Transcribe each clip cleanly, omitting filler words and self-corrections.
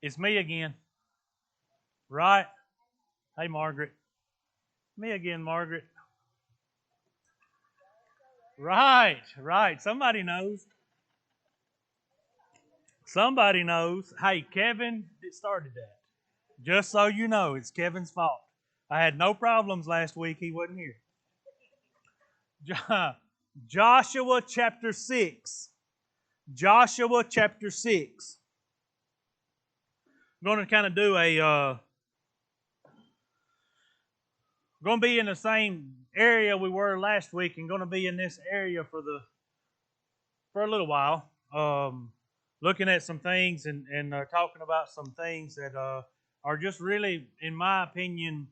It's me again, right? Hey, Margaret. Me again, Margaret. Right. Somebody knows. Somebody knows. Hey, Kevin started that. Just so you know, it's Kevin's fault. I had no problems last week. He wasn't here. Joshua chapter 6. Joshua chapter 6. I'm going to kind of do going to be in the same area we were last week and going to be in this area for a little while. Looking at some things and talking about some things that are just really, in my opinion,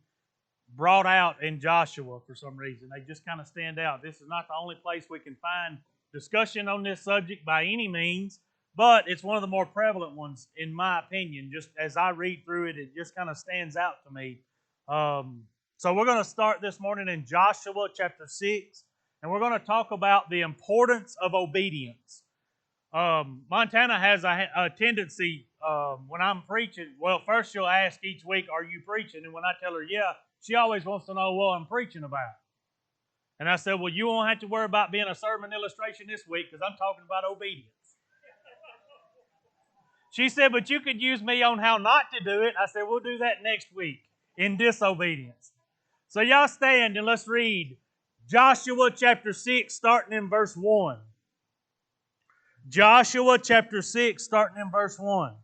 brought out in Joshua for some reason. They just kind of stand out. This is not the only place we can find discussion on this subject by any means, but it's one of the more prevalent ones, in my opinion. Just as I read through it, it just kind of stands out to me. So we're going to start this morning in Joshua chapter 6, and we're going to talk about the importance of obedience. Montana has a tendency when I'm preaching. Well, first she'll ask each week, "Are you preaching?" And when I tell her, "Yeah," she always wants to know what I'm preaching about. And I said, "Well, you won't have to worry about being a sermon illustration this week because I'm talking about obedience." She said, "But you could use me on how not to do it." I said, "We'll do that next week in disobedience." So y'all stand and let's read Joshua chapter 6, starting in verse 1. Joshua chapter 6, starting in verse 1.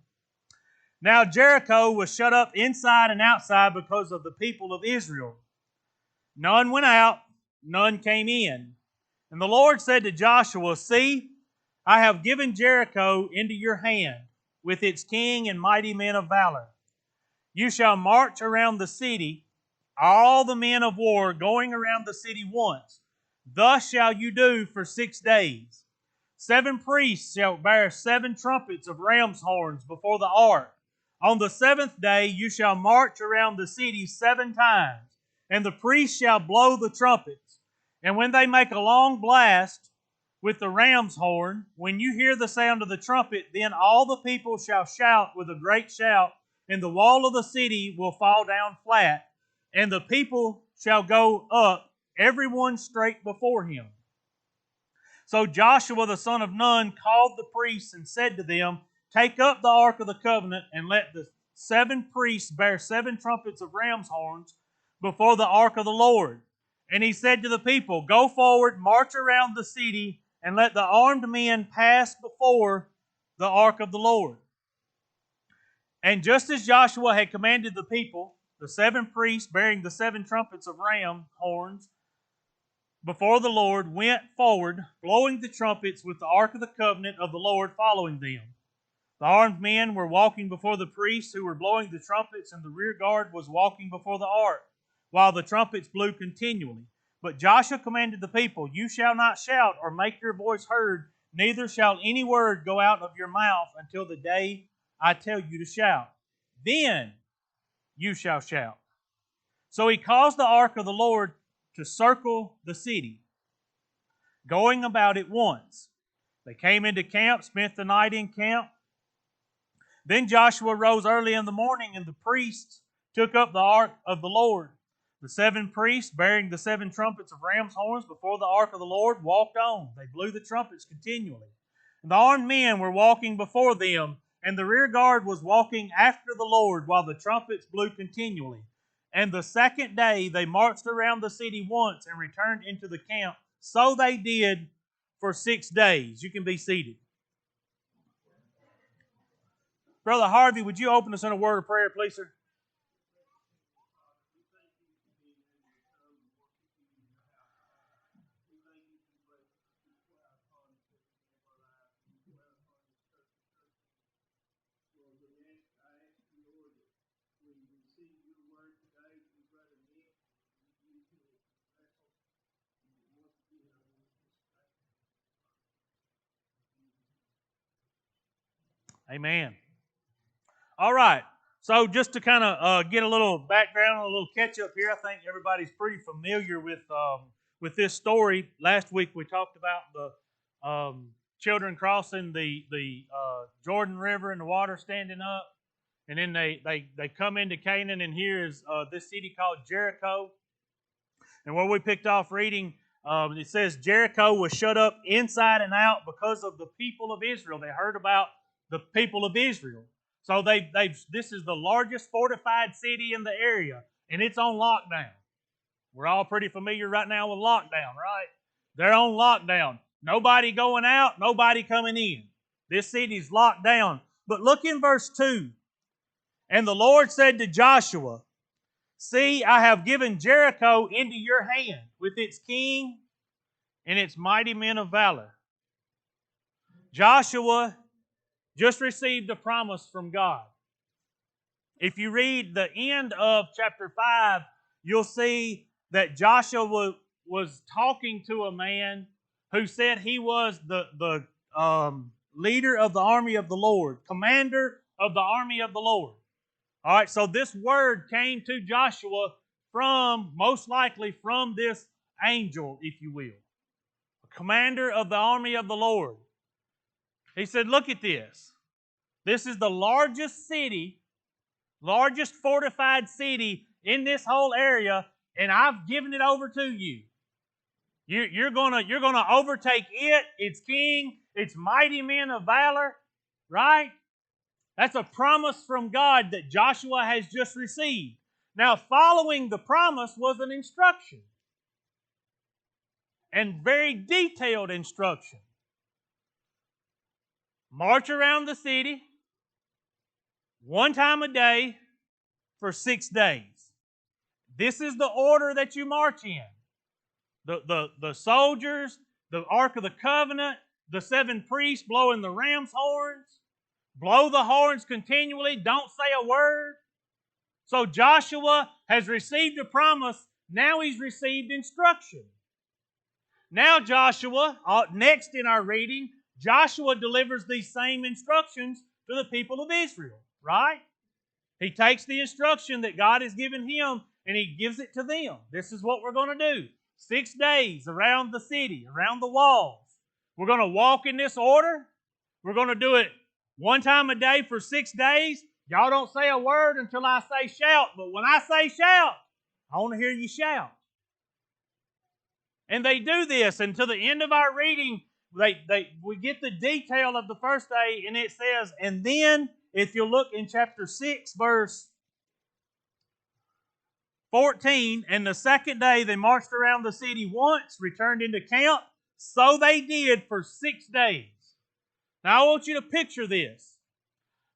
Now Jericho was shut up inside and outside because of the people of Israel. None went out, none came in. And the Lord said to Joshua, "See, I have given Jericho into your hand, with its king and mighty men of valor. You shall march around the city, all the men of war going around the city once. Thus shall you do for 6 days. 7 priests shall bear 7 trumpets of ram's horns before the ark. On the 7th day you shall march around the city 7 times, and the priests shall blow the trumpets. And when they make a long blast with the ram's horn, when you hear the sound of the trumpet, then all the people shall shout with a great shout, and the wall of the city will fall down flat, and the people shall go up, every one straight before him." So Joshua the son of Nun called the priests and said to them, "Take up the ark of the covenant, and let the 7 priests bear 7 trumpets of ram's horns before the ark of the Lord." And he said to the people, "Go forward, march around the city, and let the armed men pass before the ark of the Lord." And just as Joshua had commanded the people, the 7 priests bearing the 7 trumpets of ram horns before the Lord went forward, blowing the trumpets with the ark of the covenant of the Lord following them. The armed men were walking before the priests who were blowing the trumpets, and the rear guard was walking before the ark, while the trumpets blew continually. But Joshua commanded the people, "You shall not shout or make your voice heard, neither shall any word go out of your mouth until the day I tell you to shout. Then you shall shout." So he caused the ark of the Lord to circle the city, going about it once. They came into camp, spent the night in camp. Then Joshua rose early in the morning, and the priests took up the ark of the Lord. The 7 priests, bearing the 7 trumpets of ram's horns before the ark of the Lord, walked on. They blew the trumpets continually. And the armed men were walking before them, and the rear guard was walking after the Lord, while the trumpets blew continually. And the 2nd day they marched around the city once and returned into the camp. So they did for 6 days. You can be seated. Brother Harvey, would you open us in a word of prayer, please, sir? Amen. All right. So just to kind of get a little background, a little catch up here, I think everybody's pretty familiar with this story. Last week we talked about the children crossing the Jordan River and the water standing up, And then they come into Canaan, and here is this city called Jericho. And where we picked off reading, it says Jericho was shut up inside and out because of the people of Israel. They heard about the people of Israel. So this is the largest fortified city in the area, and it's on lockdown. We're all pretty familiar right now with lockdown, right? They're on lockdown. Nobody going out, nobody coming in. This city's locked down. But look in verse 2. And the Lord said to Joshua, see, I have given Jericho into your hand with its king and its mighty men of valor. Joshua just received a promise from God. If you read the end of chapter 5, you'll see that Joshua was talking to a man who said he was the leader of the army of the Lord, commander of the army of the Lord. All right, so this word came to Joshua most likely from this angel, if you will, commander of the army of the Lord. He said, look at this. This is the largest city, largest fortified city in this whole area, and I've given it over to you. You're gonna overtake it, its king, its mighty men of valor, right? That's a promise from God that Joshua has just received. Now, following the promise was an instruction, and very detailed instruction. March around the city one time a day for 6 days. This is the order that you march in. The soldiers, the Ark of the Covenant, the 7 priests blowing the ram's horns. Blow the horns continually. Don't say a word. So Joshua has received a promise. Now he's received instruction. Now Joshua, next in our reading, Joshua delivers these same instructions to the people of Israel, right? He takes the instruction that God has given him and he gives it to them. This is what we're going to do. 6 days around the city, around the walls. We're going to walk in this order. We're going to do it one time a day for 6 days. Y'all don't say a word until I say shout. But when I say shout, I want to hear you shout. And they do this. And to the end of our reading, we get the detail of the first day. And it says, and then, if you look in chapter 6, verse 14, and the second day they marched around the city once, returned into camp. So they did for 6 days. Now I want you to picture this.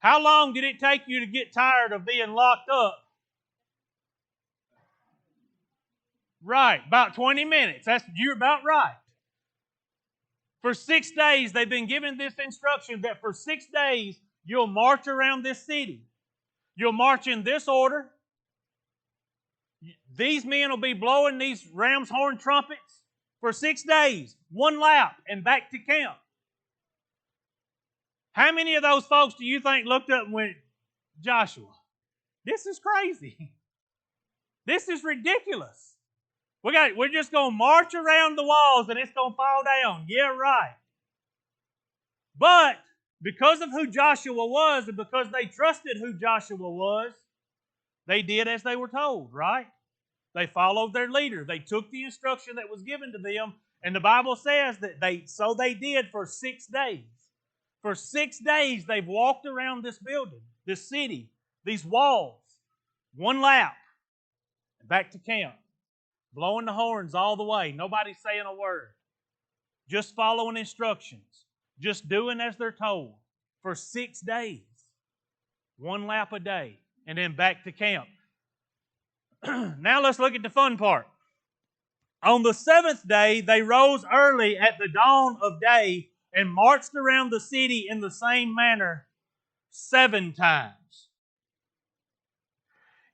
How long did it take you to get tired of being locked up? Right, about 20 minutes. You're about right. For 6 days they've been given this instruction that for 6 days you'll march around this city. You'll march in this order. These men will be blowing these ram's horn trumpets for 6 days, one lap, and back to camp. How many of those folks do you think looked up and went, Joshua, this is crazy. This is ridiculous. We're just going to march around the walls and it's going to fall down. Yeah, right. But because of who Joshua was and because they trusted who Joshua was, they did as they were told, right? They followed their leader. They took the instruction that was given to them, and the Bible says that they did for 6 days. For 6 days, they've walked around this building, this city, these walls, one lap, and back to camp, blowing the horns all the way. Nobody saying a word. Just following instructions. Just doing as they're told for 6 days. One lap a day, and then back to camp. Now let's look at the fun part. On the 7th day, they rose early at the dawn of day and marched around the city in the same manner 7 times.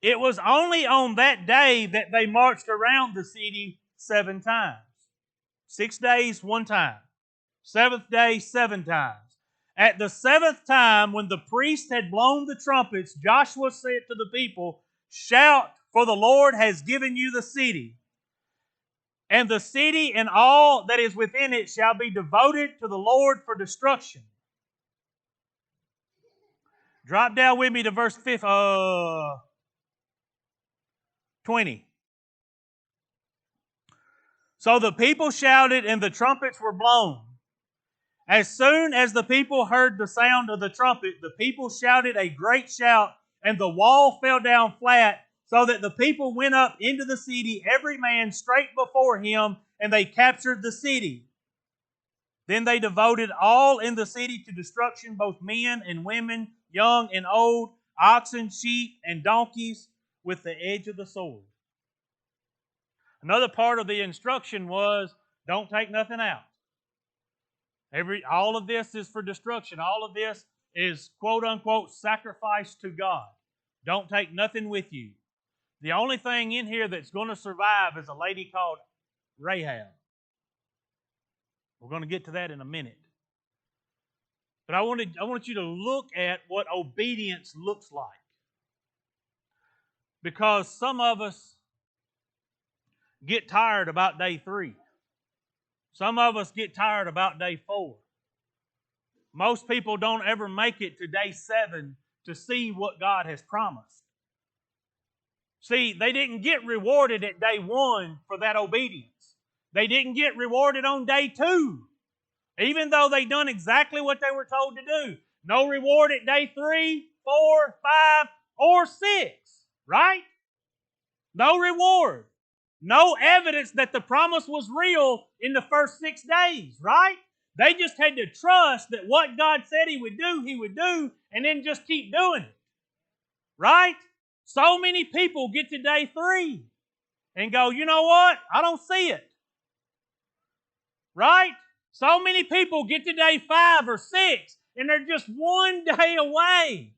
It was only on that day that they marched around the city 7 times. 6 days, 1 time. 7th day, 7 times. At the 7th time, when the priest had blown the trumpets, Joshua said to the people, shout, for the Lord has given you the city. And the city and all that is within it shall be devoted to the Lord for destruction. Drop down with me to verse 20. So the people shouted and the trumpets were blown. As soon as the people heard the sound of the trumpet, the people shouted a great shout, and the wall fell down flat, so that the people went up into the city, every man straight before him, and they captured the city. Then they devoted all in the city to destruction, both men and women, young and old, oxen, sheep, and donkeys, with the edge of the sword. Another part of the instruction was, don't take nothing out. All of this is for destruction. All of this is quote-unquote sacrifice to God. Don't take nothing with you. The only thing in here that's going to survive is a lady called Rahab. We're going to get to that in a minute. But I want you to look at what obedience looks like. Because some of us get tired about day 3. Some of us get tired about day 4. Most people don't ever make it to day 7 to see what God has promised. See, they didn't get rewarded at day 1 for that obedience. They didn't get rewarded on day 2, even though they done exactly what they were told to do. No reward at day 3, 4, 5, or 6, right? No reward. No evidence that the promise was real in the first 6 days, right? They just had to trust that what God said He would do, and then just keep doing it, right? So many people get to day 3 and go, you know what? I don't see it, right? So many people get to day 5 or 6 and they're just one day away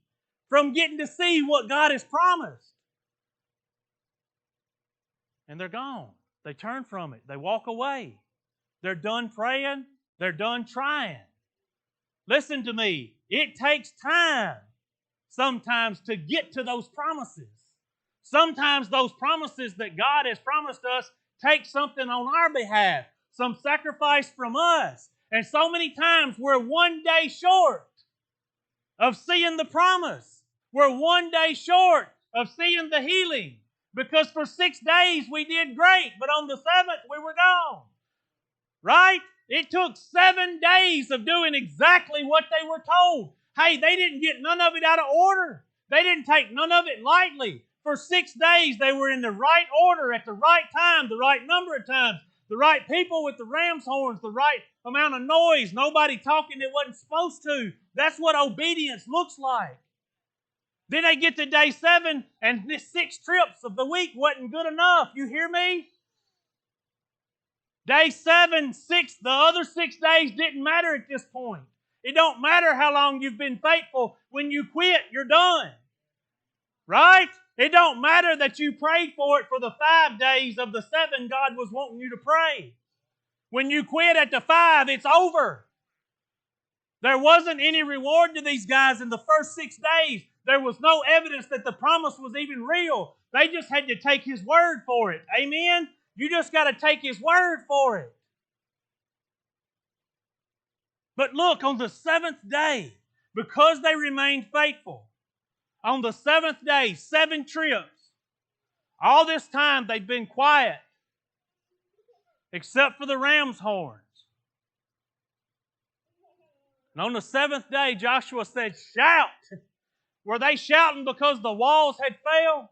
from getting to see what God has promised. And they're gone. They turn from it. They walk away. They're done praying. They're done trying. Listen to me. It takes time sometimes to get to those promises. Sometimes those promises that God has promised us take something on our behalf, some sacrifice from us. And so many times we're one day short of seeing the promise. We're one day short of seeing the healing. Because for 6 days we did great, but on the 7th we were gone. Right? It took 7 days of doing exactly what they were told. Hey, they didn't get none of it out of order. They didn't take none of it lightly. For 6 days they were in the right order at the right time, the right number of times, the right people with the ram's horns, the right amount of noise, nobody talking that wasn't supposed to. That's what obedience looks like. Then they get to day 7, and this 6 trips of the week wasn't good enough. You hear me? Day 7, 6, the other 6 days didn't matter at this point. It don't matter how long you've been faithful. When you quit, you're done. Right? It don't matter that you prayed for it for the 5 days of the 7 God was wanting you to pray. When you quit at the 5, it's over. There wasn't any reward to these guys in the first 6 days. There was no evidence that the promise was even real. They just had to take His word for it. Amen? You just got to take His word for it. But look, on the 7th day, because they remained faithful, on the 7th day, 7 trips, all this time they've been quiet, except for the ram's horns. And on the 7th day, Joshua said, shout. Were they shouting because the walls had failed?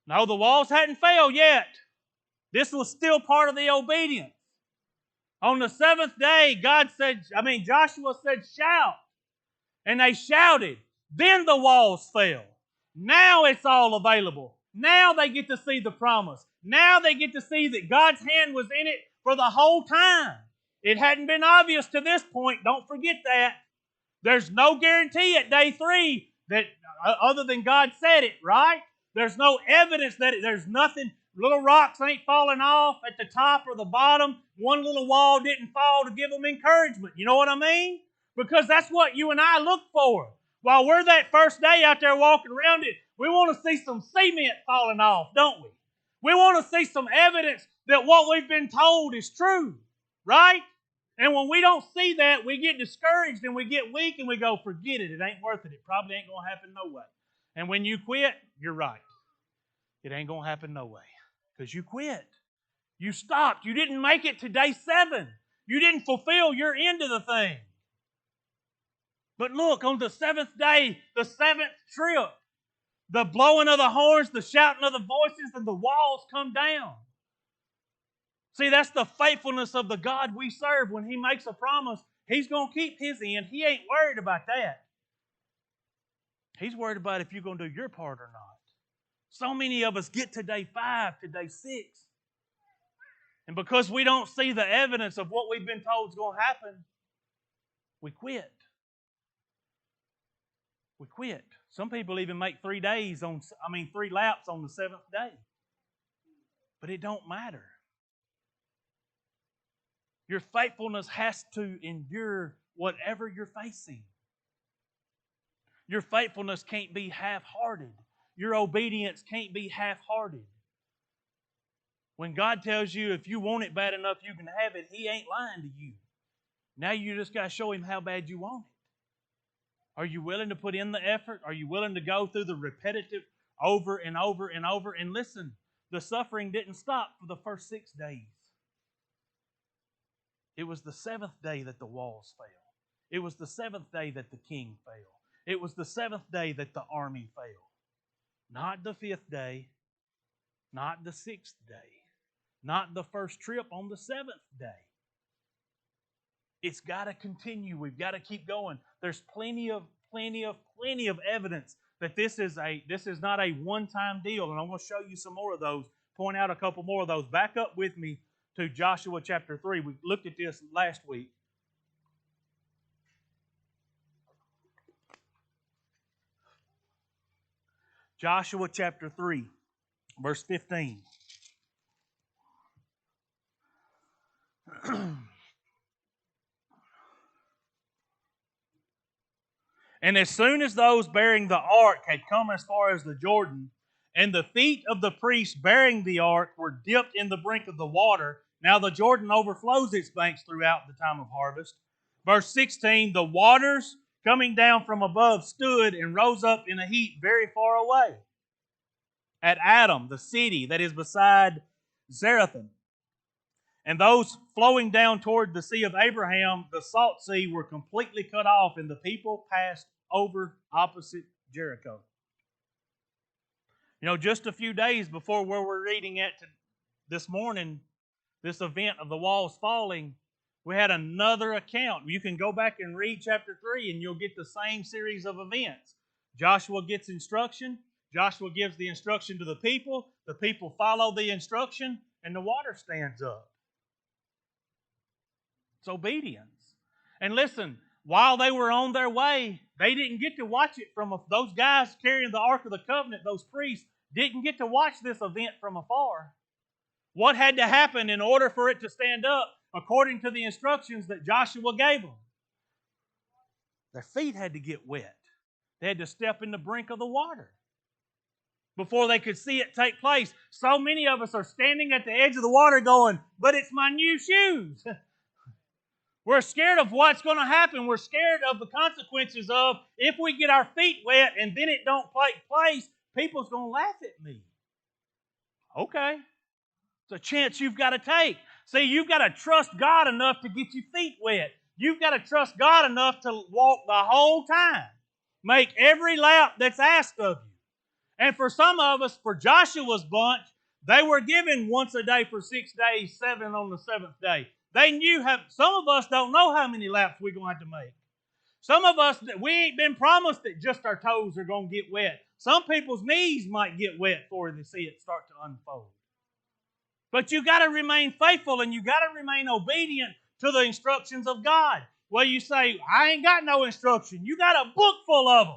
No, the walls hadn't failed yet. This was still part of the obedience. On the 7th day, Joshua said, shout. And they shouted. Then the walls fell. Now it's all available. Now they get to see the promise. Now they get to see that God's hand was in it for the whole time. It hadn't been obvious to this point. Don't forget that. There's no guarantee at day 3 that other than God said it, right? There's no evidence that there's nothing. Little rocks ain't falling off at the top or the bottom. One little wall didn't fall to give them encouragement. You know what I mean? Because that's what you and I look for. While we're that first day out there walking around it, we want to see some cement falling off, don't we? We want to see some evidence that what we've been told is true, right? And when we don't see that, we get discouraged and we get weak and we go, forget it. It ain't worth it. It probably ain't going to happen no way. And when you quit, you're right. It ain't going to happen no way. Because you quit. You stopped. You didn't make it to day 7. You didn't fulfill your end of the thing. But look, on the 7th day, the 7th trip, the blowing of the horns, the shouting of the voices, and the walls come down. See, that's the faithfulness of the God we serve. When He makes a promise, He's going to keep His end. He ain't worried about that. He's worried about if you're going to do your part or not. So many of us get to day 5, to day 6. And because we don't see the evidence of what we've been told is going to happen, we quit. We quit. Some people even make 3 laps on the 7th day. But it don't matter. Your faithfulness has to endure whatever you're facing. Your faithfulness can't be half-hearted. Your obedience can't be half-hearted. When God tells you if you want it bad enough, you can have it, He ain't lying to you. Now you just got to show Him how bad you want it. Are you willing to put in the effort? Are you willing to go through the repetitive over and over and over? And listen, the suffering didn't stop for the first 6 days. It was the 7th day that the walls fell. It was the 7th day that the king fell. It was the 7th day that the army fell. Not the 5th day, not the 6th day, not the first trip on the 7th day. It's got to continue. We've got to keep going. There's plenty of evidence that this is not a one-time deal. And I'm going to show you some more of those, point out a couple more of those. Back up with me to Joshua chapter 3. We looked at this last week. Joshua chapter 3, verse 15. And as soon as those bearing the ark had come as far as the Jordan, and the feet of the priests bearing the ark were dipped in the brink of the water, now the Jordan overflows its banks throughout the time of harvest. Verse 16, the waters coming down from above stood and rose up in a heap very far away at Adam, the city that is beside Zarethan. And those flowing down toward the Sea of Abraham, the Salt Sea, were completely cut off, and the people passed over opposite Jericho. You know, just a few days before where we're reading at this morning, this event of the walls falling, we had another account. You can go back and read chapter 3 and you'll get the same series of events. Joshua gets instruction. Joshua gives the instruction to the people. The people follow the instruction and the water stands up. It's obedience. And listen, while they were on their way, they didn't get to watch it from those guys carrying the Ark of the Covenant, those priests, didn't get to watch this event from afar. What had to happen in order for it to stand up according to the instructions that Joshua gave them? Their feet had to get wet. They had to step in the brink of the water before they could see it take place. So many of us are standing at the edge of the water going, but it's my new shoes. We're scared of what's going to happen. We're scared of the consequences of if we get our feet wet and then it don't take place, people's going to laugh at me. Okay. It's a chance you've got to take. See, you've got to trust God enough to get your feet wet. You've got to trust God enough to walk the whole time. Make every lap that's asked of you. And for some of us, for Joshua's bunch, they were given once a day for 6 days, 7 on the 7th day. They knew some of us don't know how many laps we're going to have to make. Some of us, we ain't been promised that just our toes are going to get wet. Some people's knees might get wet before they see it start to unfold. But you got to remain faithful and you got to remain obedient to the instructions of God. Well, you say, I ain't got no instruction. You got a book full of them.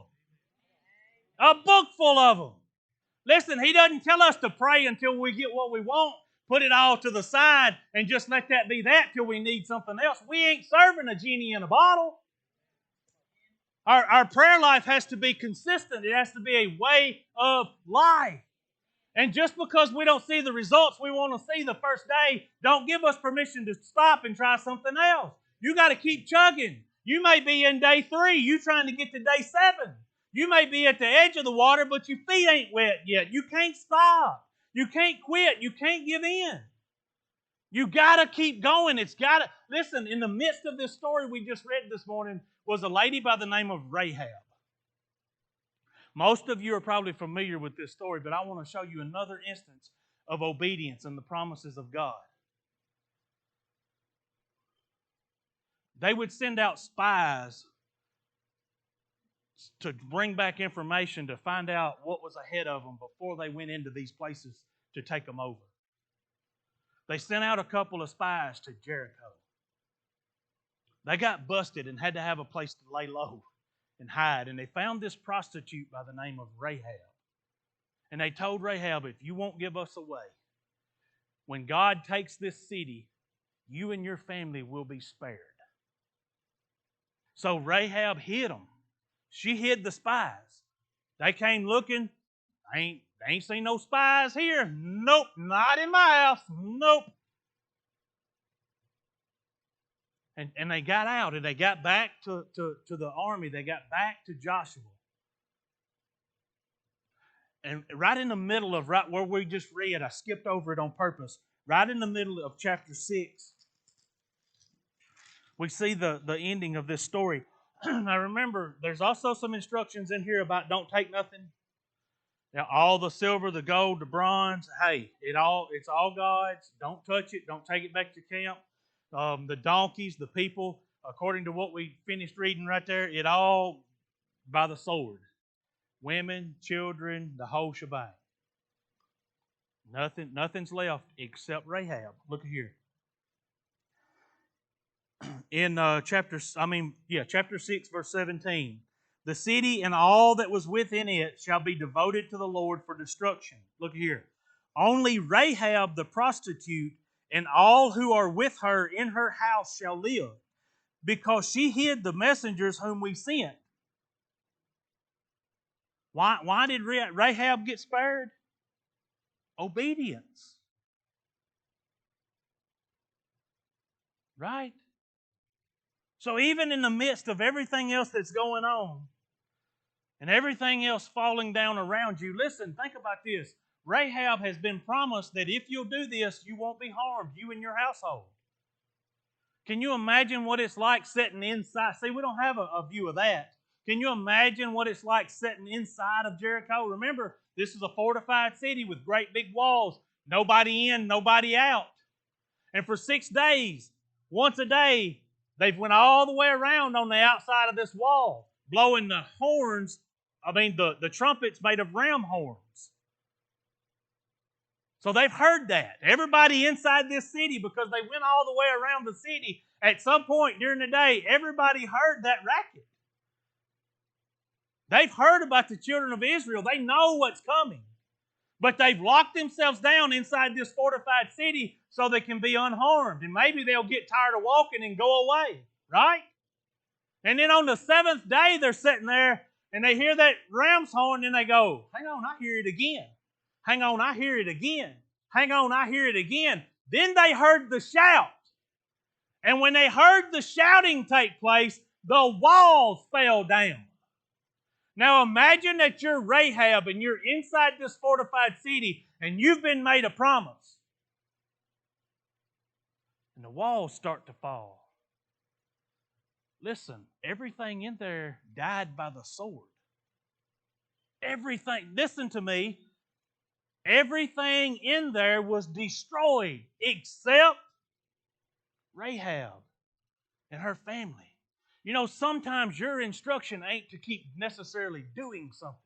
A book full of them. Listen, He doesn't tell us to pray until we get what we want, put it all to the side, and just let that be that till we need something else. We ain't serving a genie in a bottle. Our prayer life has to be consistent. It has to be a way of life. And just because we don't see the results we want to see the first day, don't give us permission to stop and try something else. You got to keep chugging. You may be in day 3. You trying to get to day 7. You may be at the edge of the water, but your feet ain't wet yet. You can't stop. You can't quit. You can't give in. You got to keep going. It's got to. Listen, in the midst of this story we just read this morning was a lady by the name of Rahab. Most of you are probably familiar with this story, but I want to show you another instance of obedience and the promises of God. They would send out spies to bring back information to find out what was ahead of them before they went into these places to take them over. They sent out a couple of spies to Jericho. They got busted and had to have a place to lay low and hide. And they found this prostitute by the name of Rahab. And they told Rahab, if you won't give us away, when God takes this city, you and your family will be spared. So Rahab hid them. She hid the spies. They came looking. They ain't seen no spies here. Nope, not in my house. Nope. And they got out and they got back to the army. They got back to Joshua. And right in the middle of right where we just read, I skipped over it on purpose. Right in the middle of chapter 6, we see the ending of this story. Now remember, there's also some instructions in here about don't take nothing. Now, all the silver, the gold, the bronze, hey, it's all God's. Don't touch it. Don't take it back to camp. The donkeys, the people, according to what we finished reading right there, it all by the sword. Women, children, the whole shebang. Nothing's left except Rahab. Look at here. In chapter 6, verse 17. The city and all that was within it shall be devoted to the Lord for destruction. Look here. Only Rahab the prostitute and all who are with her in her house shall live, because she hid the messengers whom we sent. Why did Rahab get spared? Obedience. Right? So even in the midst of everything else that's going on, and everything else falling down around you, listen, think about this. Rahab has been promised that if you'll do this, you won't be harmed, you and your household. Can you imagine what it's like sitting inside? See, we don't have a view of that. Can you imagine what it's like sitting inside of Jericho? Remember, this is a fortified city with great big walls. Nobody in, nobody out. And for 6 days, once a day, they've went all the way around on the outside of this wall, blowing the horns, the trumpets made of ram horns. So they've heard that. Everybody inside this city, because they went all the way around the city, at some point during the day, everybody heard that racket. They've heard about the children of Israel. They know what's coming. But they've locked themselves down inside this fortified city so they can be unharmed. And maybe they'll get tired of walking and go away, right? And then on the 7th day, they're sitting there and they hear that ram's horn and they go, hang on, I hear it again. Hang on, I hear it again. Hang on, I hear it again. Then they heard the shout. And when they heard the shouting take place, the walls fell down. Now imagine that you're Rahab and you're inside this fortified city and you've been made a promise. And the walls start to fall. Listen, everything in there died by the sword. Everything, listen to me, everything in there was destroyed except Rahab and her family. You know, sometimes your instruction ain't to keep necessarily doing something.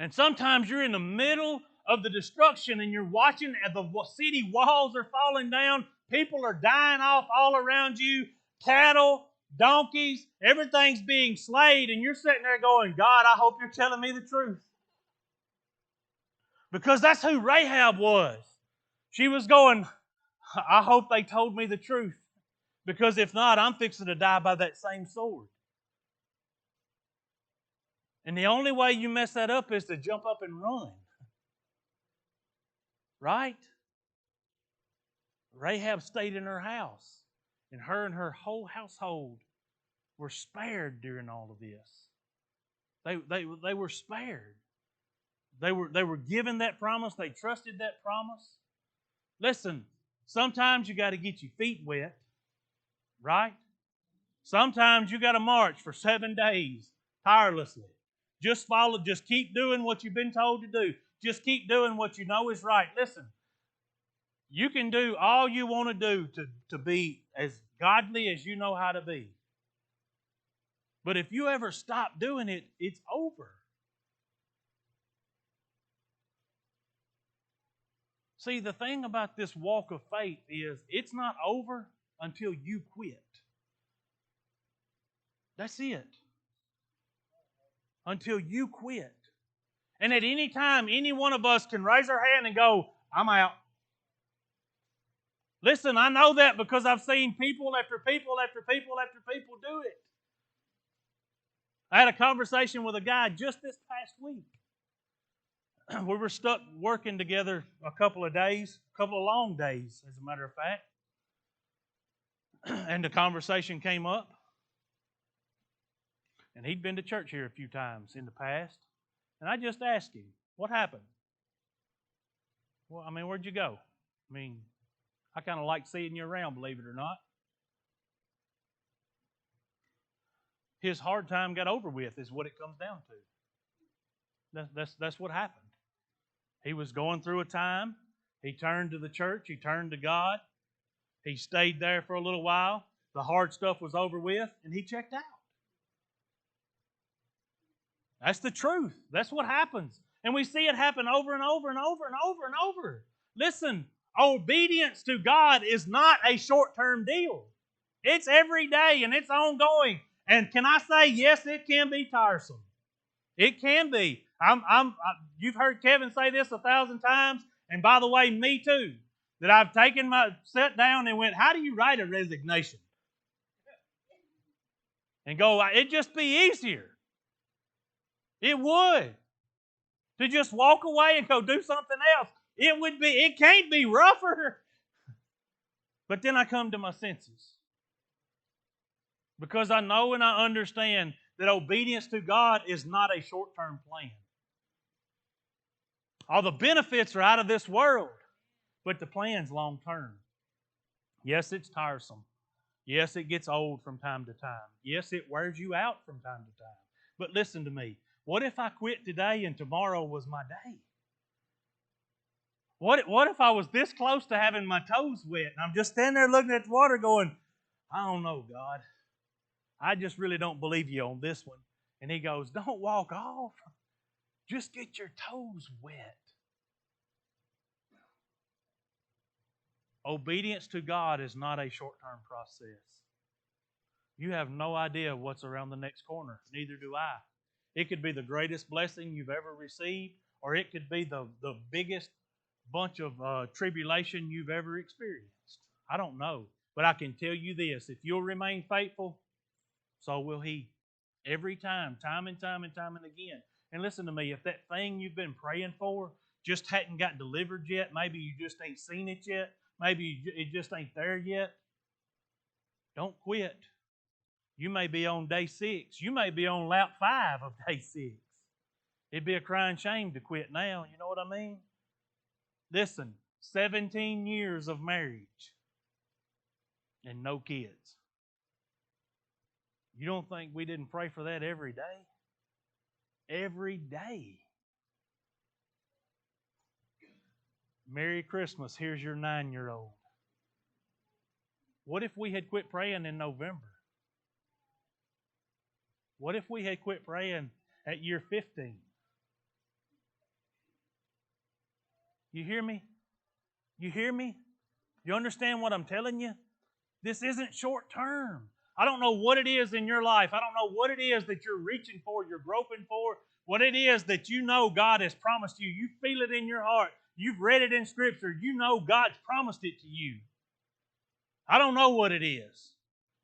And sometimes you're in the middle of the destruction and you're watching as the city walls are falling down. People are dying off all around you. Cattle, donkeys, everything's being slayed. And you're sitting there going, God, I hope you're telling me the truth. Because that's who Rahab was. She was going, I hope they told me the truth. Because if not, I'm fixing to die by that same sword. And the only way you mess that up is to jump up and run. Right? Rahab stayed in her house. And her whole household were spared during all of this. They were spared. They were given that promise. They trusted that promise. Listen, sometimes you got to get your feet wet, right? Sometimes you got to march for 7 days tirelessly. Just keep doing what you've been told to do. Just keep doing what you know is right. Listen, you can do all you want to do to be as godly as you know how to be. But if you ever stop doing it, it's over. See, the thing about this walk of faith is it's not over until you quit. That's it. Until you quit. And at any time, any one of us can raise our hand and go, I'm out. Listen, I know that because I've seen people after people after people after people do it. I had a conversation with a guy just this past week. We were stuck working together a couple of long days, as a matter of fact. And the conversation came up. And he'd been to church here a few times in the past. And I just asked him, what happened? Well, where'd you go? I kind of like seeing you around, believe it or not. His hard time got over with is what it comes down to. That's what happened. He was going through a time. He turned to the church. He turned to God. He stayed there for a little while. The hard stuff was over with, and he checked out. That's the truth. That's what happens. And we see it happen over and over and over and over and over. Listen, obedience to God is not a short-term deal. It's every day and it's ongoing. And can I say, yes, it can be tiresome. It can be. You've heard Kevin say this 1,000 times, and by the way, me too, that I've sat down and went, how do you write a resignation? And go, it'd just be easier. It would. To just walk away and go do something else. It can't be rougher. But then I come to my senses. Because I know and I understand that obedience to God is not a short-term plan. All the benefits are out of this world, but the plan's long-term. Yes, it's tiresome. Yes, it gets old from time to time. Yes, it wears you out from time to time. But listen to me. What if I quit today and tomorrow was my day? What if I was this close to having my toes wet and I'm just standing there looking at the water going, I don't know, God. I just really don't believe you on this one. And he goes, don't walk off. Just get your toes wet. Obedience to God is not a short-term process. You have no idea what's around the next corner. Neither do I. It could be the greatest blessing you've ever received, or it could be the biggest bunch of tribulation you've ever experienced. I don't know. But I can tell you this. If you'll remain faithful, so will He. Every time and time and time and again. And listen to me, if that thing you've been praying for just hadn't got delivered yet, maybe you just ain't seen it yet, maybe it just ain't there yet, don't quit. You may be on day 6. You may be on lap 5 of day 6. It'd be a crying shame to quit now. You know what I mean? Listen, 17 years of marriage and no kids. You don't think we didn't pray for that every day? Every day. Merry Christmas. Here's your 9-year-old. What if we had quit praying in November? What if we had quit praying at year 15? You hear me? You hear me? You understand what I'm telling you? This isn't short term. I don't know what it is in your life. I don't know what it is that you're reaching for, you're groping for, what it is that you know God has promised you. You feel it in your heart. You've read it in Scripture. You know God's promised it to you. I don't know what it is.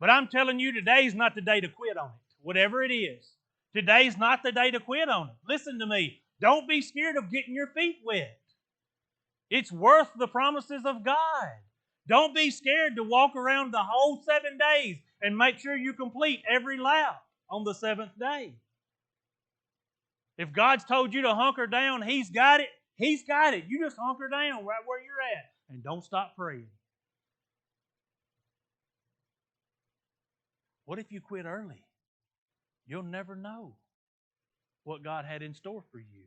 But I'm telling you, today's not the day to quit on it. Whatever it is. Today's not the day to quit on it. Listen to me. Don't be scared of getting your feet wet. It's worth the promises of God. Don't be scared to walk around the whole 7 days and make sure you complete every lap on the 7th day. If God's told you to hunker down, He's got it. He's got it. You just hunker down right where you're at and don't stop praying. What if you quit early? You'll never know what God had in store for you.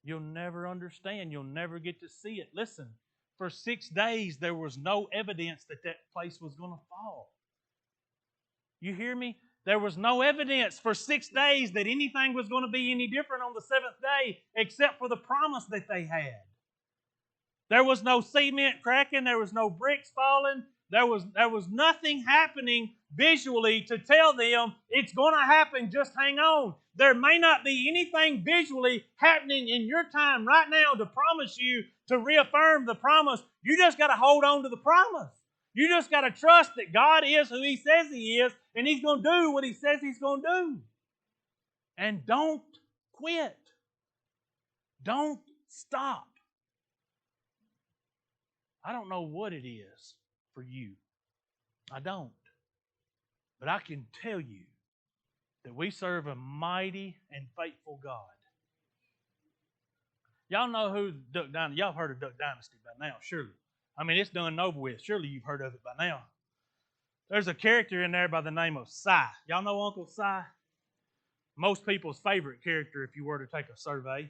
You'll never understand. You'll never get to see it. Listen, for 6 days there was no evidence that that place was going to fall. You hear me? There was no evidence for 6 days that anything was going to be any different on the 7th day except for the promise that they had. There was no cement cracking. There was no bricks falling. There was nothing happening visually to tell them it's going to happen. Just hang on. There may not be anything visually happening in your time right now to promise you, to reaffirm the promise. You just got to hold on to the promise. You just got to trust that God is who He says He is, and He's going to do what He says He's going to do. And don't quit. Don't stop. I don't know what it is for you. I don't. But I can tell you that we serve a mighty and faithful God. Y'all know who Duck Dynasty, y'all have heard of Duck Dynasty by now, surely. I mean, it's done and over with. Surely you've heard of it by now. There's a character in there by the name of Si. Y'all know Uncle Si? Most people's favorite character if you were to take a survey.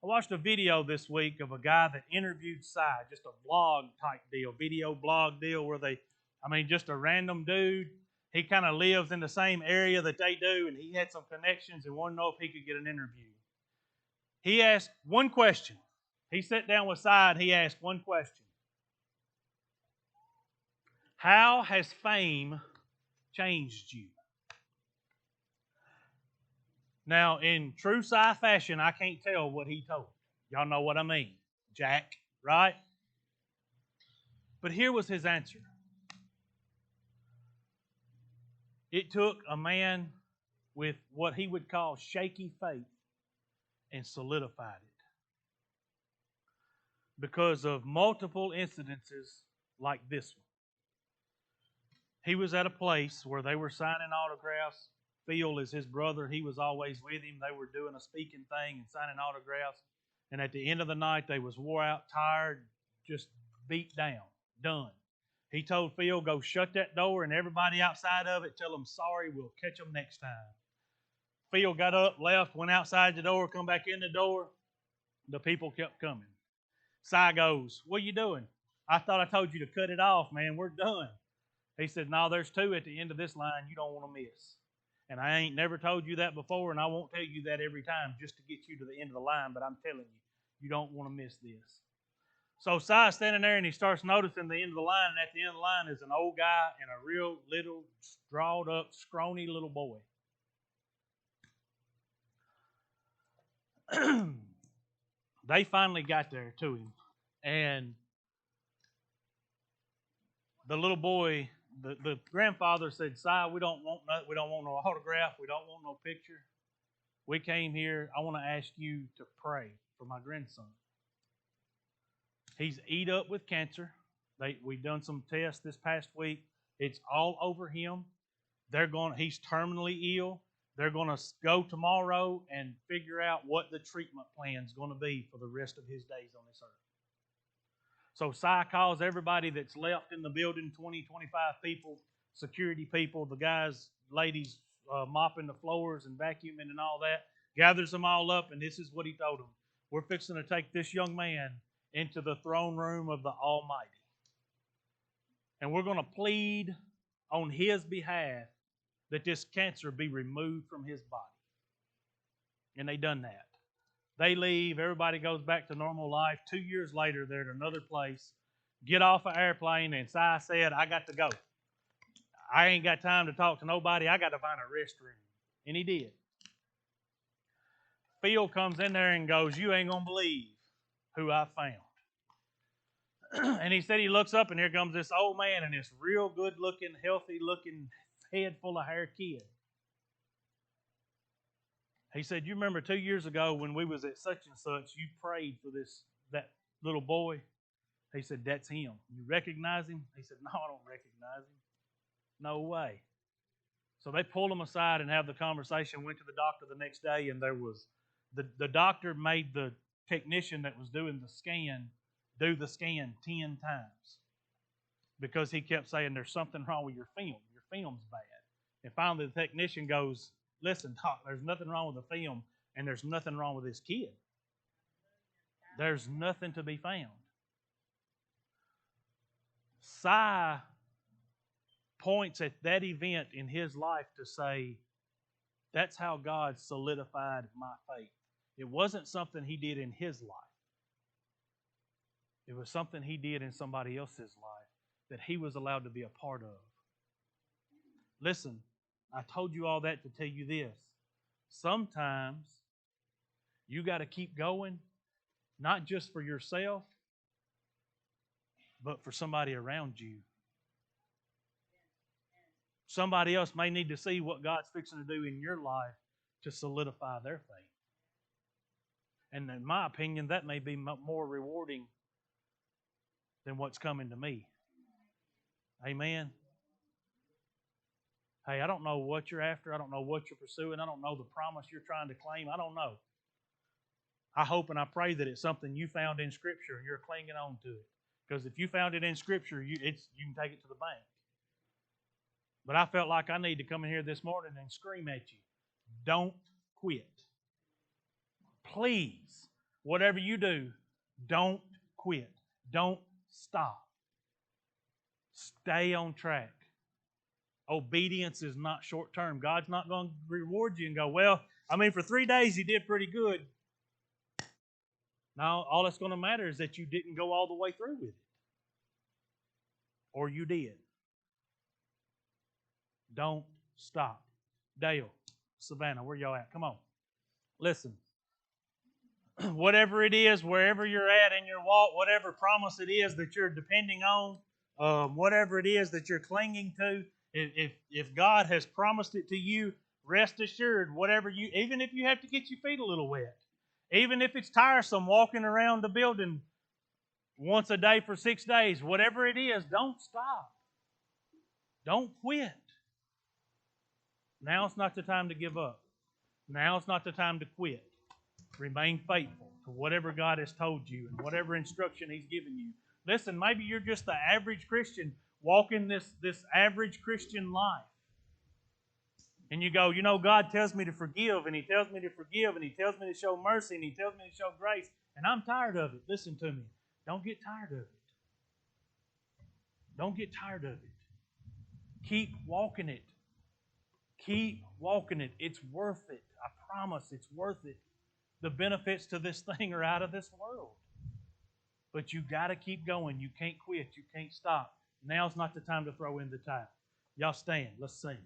I watched a video this week of a guy that interviewed Si, just a vlog type deal, video blog deal where just a random dude. He kind of lives in the same area that they do, and he had some connections and wanted to know if he could get an interview. He asked one question. He sat down with Si and he asked one question. How has fame changed you? Now, in true Si fashion, I can't tell what he told. Y'all know what I mean. Jack, right? But here was his answer. It took a man with what he would call shaky faith and solidified it. Because of multiple incidences like this one. He was at a place where they were signing autographs. Phil is his brother. He was always with him. They were doing a speaking thing and signing autographs. And at the end of the night, they was wore out, tired, just beat down, done. He told Phil, go shut that door and everybody outside of it, tell them sorry, we'll catch them next time. Phil got up, left, went outside the door, come back in the door. The people kept coming. Si goes, what are you doing? I thought I told you to cut it off, man. We're done. He said, no, there's two at the end of this line you don't want to miss. And I ain't never told you that before, and I won't tell you that every time just to get you to the end of the line, but I'm telling you, you don't want to miss this. So Si's standing there, and he starts noticing the end of the line, and at the end of the line is an old guy and a real little, drawed-up, scrawny little boy. They finally got there to him, and the little boy, the grandfather said, Si, we don't want no autograph, we don't want no picture. We came here, I want to ask you to pray for my grandson. He's eat up with cancer. We've done some tests this past week. It's all over him. He's terminally ill. They're going to go tomorrow and figure out what the treatment plan is going to be for the rest of his days on this earth. So Si calls everybody that's left in the building, 20, 25 people, security people, the guys, ladies mopping the floors and vacuuming and all that, gathers them all up, and this is what he told them. We're fixing to take this young man into the throne room of the Almighty. And we're going to plead on his behalf that this cancer be removed from his body. And they done that. They leave. Everybody goes back to normal life. 2 years later, they're at another place. Get off an airplane, and Si said, I got to go. I ain't got time to talk to nobody. I got to find a restroom. And he did. Phil comes in there and goes, you ain't going to believe who I found. And he said he looks up, and here comes this old man and this real good-looking, healthy-looking, head full of hair kid. He said, you remember 2 years ago when we was at such and such, you prayed for that little boy? He said, that's him. You recognize him? He said, no, I don't recognize him. No way. So they pulled him aside and have the conversation, went to the doctor the next day, and there was the doctor made the technician that was doing the scan do the scan 10 times because he kept saying there's something wrong with your film. Your film's bad. And finally the technician goes, listen, doc, there's nothing wrong with the film, and there's nothing wrong with this kid. There's nothing to be found. Si points at that event in his life to say, that's how God solidified my faith. It wasn't something he did in his life. It was something he did in somebody else's life that he was allowed to be a part of. Listen, I told you all that to tell you this. Sometimes you got to keep going, not just for yourself, but for somebody around you. Somebody else may need to see what God's fixing to do in your life to solidify their faith. And in my opinion, that may be more rewarding than what's coming to me. Amen. Hey, I don't know what you're after. I don't know what you're pursuing. I don't know the promise you're trying to claim. I don't know. I hope and I pray that it's something you found in Scripture and you're clinging on to it. Because if you found it in Scripture, you can take it to the bank. But I felt like I need to come in here this morning and scream at you. Don't quit. Please, whatever you do, don't quit. Don't stop. Stay on track. Obedience is not short term. God's not going to reward you and go, well, for 3 days you did pretty good. No, all that's going to matter is that you didn't go all the way through with it. Or you did. Don't stop. Dale, Savannah, where y'all at? Come on. Listen. Whatever it is, wherever you're at in your walk, whatever promise it is that you're depending on, whatever it is that you're clinging to, if God has promised it to you, rest assured, even if you have to get your feet a little wet, even if it's tiresome walking around the building once a day for 6 days, whatever it is, don't stop. Don't quit. Now it's not the time to give up. Now it's not the time to quit. Remain faithful to whatever God has told you and whatever instruction He's given you. Listen, maybe you're just the average Christian walking this average Christian life. And you go, God tells me to forgive, and He tells me to forgive, and He tells me to show mercy, and He tells me to show grace, and I'm tired of it. Listen to me. Don't get tired of it. Don't get tired of it. Keep walking it. Keep walking it. It's worth it. I promise it's worth it. The benefits to this thing are out of this world. But you got to keep going. You can't quit. You can't stop. Now's not the time to throw in the towel. Y'all stand. Let's sing.